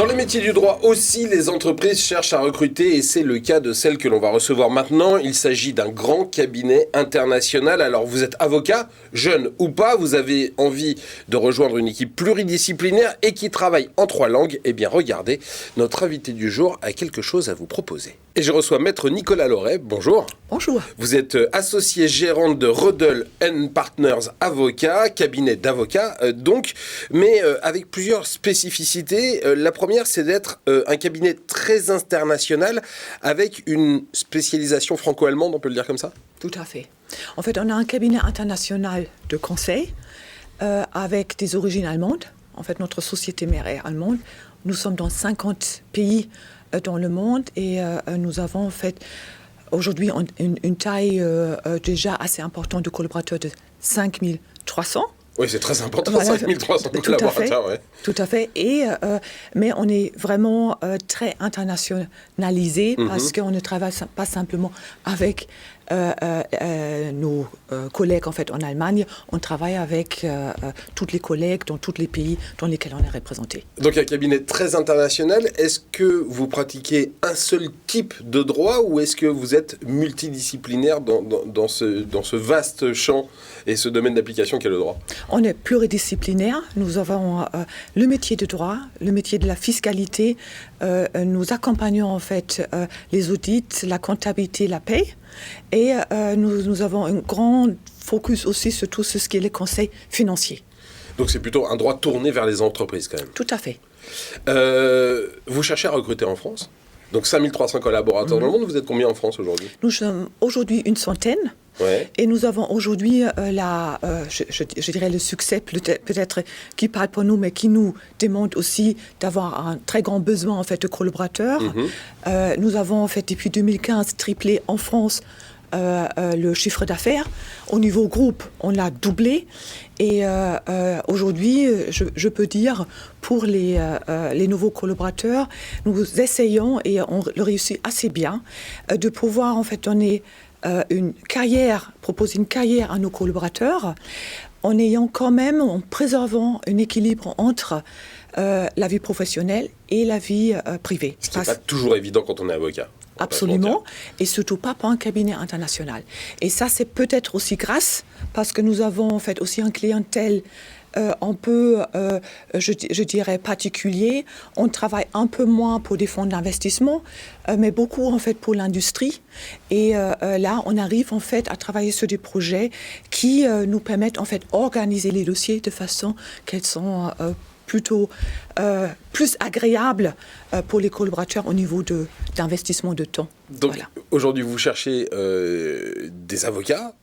Dans les métiers du droit aussi, les entreprises cherchent à recruter et c'est le cas de celle que l'on va recevoir maintenant. Il s'agit d'un grand cabinet international. Alors vous êtes avocat, jeune ou pas, vous avez envie de rejoindre une équipe pluridisciplinaire et qui travaille en 3 langues. Eh bien regardez, notre invité du jour a quelque chose à vous proposer. Et je reçois Maître Nicolas Loret, bonjour. Bonjour. Vous êtes associé gérante de Rodel & Partners Avocats, cabinet d'avocats donc, mais avec plusieurs spécificités. La première, c'est d'être un cabinet très international avec une spécialisation franco-allemande, on peut le dire comme ça ? Tout à fait. En fait, on a un cabinet international de conseil avec des origines allemandes. En fait, notre société mère est allemande. Nous sommes dans 50 pays dans le monde et nous avons en fait aujourd'hui une taille déjà assez importante de collaborateurs de 5300. Oui, c'est très important, voilà, 5300 collaborateurs. Ouais. Tout à fait. Mais on est vraiment très internationalisé parce qu'on ne travaille pas simplement avec nos collègues en fait en Allemagne. On travaille avec tous les collègues dans tous les pays dans lesquels on est représenté. Donc un cabinet très international. Est-ce que vous pratiquez un seul type de droit ou est-ce que vous êtes multidisciplinaire dans ce vaste champ et ce domaine d'application qu'est le droit ? On est pluridisciplinaire. Nous avons le métier de droit, le métier de la fiscalité. Nous accompagnons en fait les audits, la comptabilité, la paie. Et nous avons un grand focus aussi sur tout ce qui est les conseils financiers. Donc c'est plutôt un droit tourné vers les entreprises quand même. Tout à fait. Vous cherchez à recruter en France ? Donc 5300 collaborateurs dans le monde, vous êtes combien en France aujourd'hui ? Nous sommes aujourd'hui une centaine. Ouais. Et nous avons aujourd'hui je dirais le succès peut-être qui parle pour nous, mais qui nous demande aussi d'avoir un très grand besoin en fait de collaborateurs. Nous avons en fait depuis 2015 triplé en France le chiffre d'affaires. Au niveau groupe, on l'a doublé. Et aujourd'hui, je peux dire, pour les nouveaux collaborateurs, nous essayons, et on le réussit assez bien, de pouvoir en fait donner proposer une carrière à nos collaborateurs, en préservant un équilibre entre la vie professionnelle et la vie privée. Ce qui n'est pas toujours évident quand on est avocat. Absolument, et surtout pas pour un cabinet international. Et ça, c'est peut-être aussi grâce, parce que nous avons en fait aussi une clientèle un peu, je dirais, particulier. On travaille un peu moins pour des fonds d'investissement, mais beaucoup en fait pour l'industrie. Et là, on arrive en fait à travailler sur des projets qui nous permettent en fait d'organiser les dossiers de façon qu'elles sont plutôt plus agréables pour les collaborateurs au niveau d'investissement de temps. Donc voilà. Aujourd'hui, vous cherchez des avocats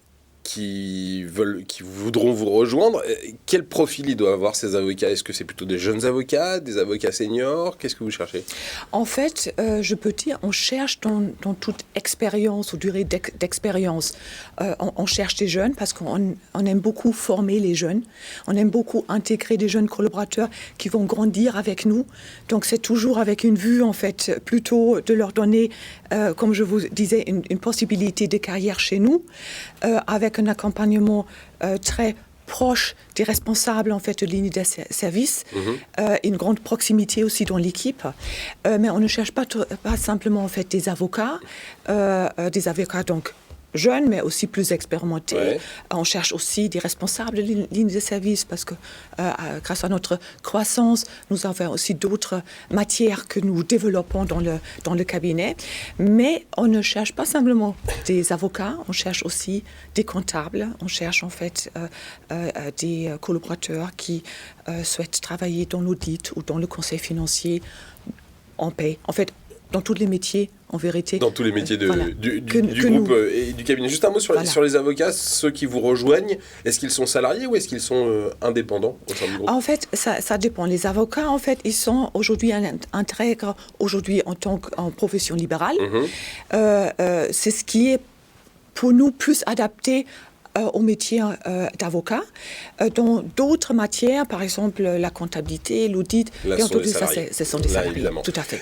qui voudront vous rejoindre. Quel profil ils doivent avoir, ces avocats ? Est-ce que c'est plutôt des jeunes avocats, des avocats seniors ? Qu'est-ce que vous cherchez ? En fait, je peux dire, on cherche dans toute expérience ou durée d'expérience. On cherche des jeunes parce qu'on aime beaucoup former les jeunes. On aime beaucoup intégrer des jeunes collaborateurs qui vont grandir avec nous. Donc c'est toujours avec une vue, en fait, plutôt de leur donner, comme je vous disais, une possibilité de carrière chez nous, avec un accompagnement très proche des responsables en fait de ligne de service, une grande proximité aussi dans l'équipe, mais on ne cherche pas simplement en fait des avocats donc jeunes, mais aussi plus expérimentés. Ouais. On cherche aussi des responsables de ligne de service parce que grâce à notre croissance, nous avons aussi d'autres matières que nous développons dans le cabinet. Mais on ne cherche pas simplement des avocats, on cherche aussi des comptables, on cherche en fait des collaborateurs qui souhaitent travailler dans l'audit ou dans le conseil financier en paie. En fait, dans tous les métiers, en vérité. Dans tous les métiers voilà. du groupe et du cabinet. Juste un mot sur les avocats, ceux qui vous rejoignent. Est-ce qu'ils sont salariés ou est-ce qu'ils sont indépendants au sein du groupe ? En fait, ça dépend. Les avocats, en fait, ils sont aujourd'hui intègres aujourd'hui en profession libérale. C'est ce qui est pour nous plus adapté au métier d'avocat. Dans d'autres matières, par exemple la comptabilité, l'audit, bien entendu, ça, ce sont des salariés. Évidemment. Tout à fait.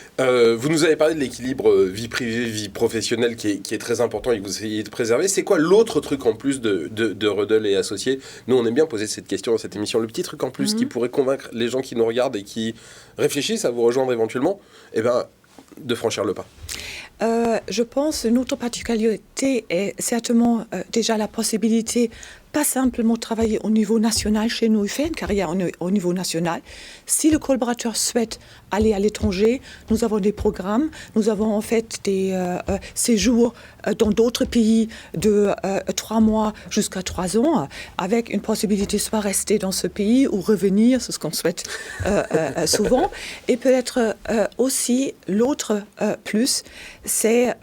Vous nous avez parlé de l'équilibre vie privée, vie professionnelle qui est très important et que vous essayez de préserver. C'est quoi l'autre truc en plus de Redl et Associés? Nous, on aime bien poser cette question dans cette émission. Le petit truc en plus qui pourrait convaincre les gens qui nous regardent et qui réfléchissent à vous rejoindre éventuellement, de franchir le pas. Je pense que notre particularité est certainement déjà la possibilité pas simplement travailler au niveau national chez nous, faire une carrière au niveau national. Si le collaborateur souhaite aller à l'étranger, nous avons des programmes, nous avons en fait des séjours dans d'autres pays de 3 mois jusqu'à 3 ans, avec une possibilité soit rester dans ce pays ou revenir, c'est ce qu'on souhaite souvent. Et peut-être aussi l'autre plus, c'est,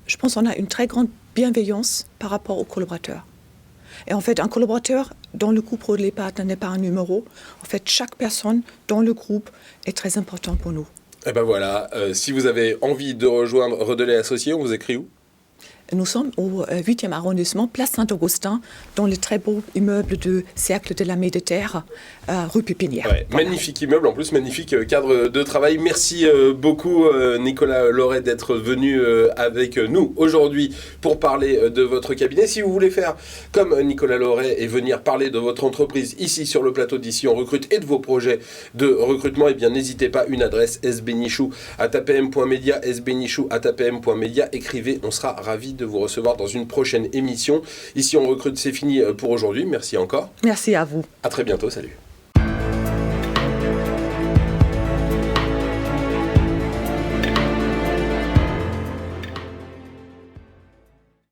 je pense qu'on a une très grande bienveillance par rapport aux collaborateurs. Et en fait, un collaborateur dans le groupe Redl Partners n'est pas un numéro. En fait, chaque personne dans le groupe est très importante pour nous. Et ben voilà, si vous avez envie de rejoindre Redl et Associés, on vous écrit où ? Nous sommes au 8e arrondissement, place Saint-Augustin, dans le très beau immeuble de Cercle de la Méditerranée, rue Pépinière. Ouais, voilà. Magnifique immeuble, en plus magnifique cadre de travail. Merci beaucoup Nicolas Loret d'être venu avec nous aujourd'hui pour parler de votre cabinet. Si vous voulez faire comme Nicolas Loret et venir parler de votre entreprise ici sur le plateau d'Ici on recrute et de vos projets de recrutement, eh bien n'hésitez pas, une adresse sbenichou@apm.media, sbenichou@apm.media. Écrivez, on sera ravis de vous recevoir dans une prochaine émission. Ici on recrute, c'est fini pour aujourd'hui. Merci encore. Merci à vous. À très bientôt, salut.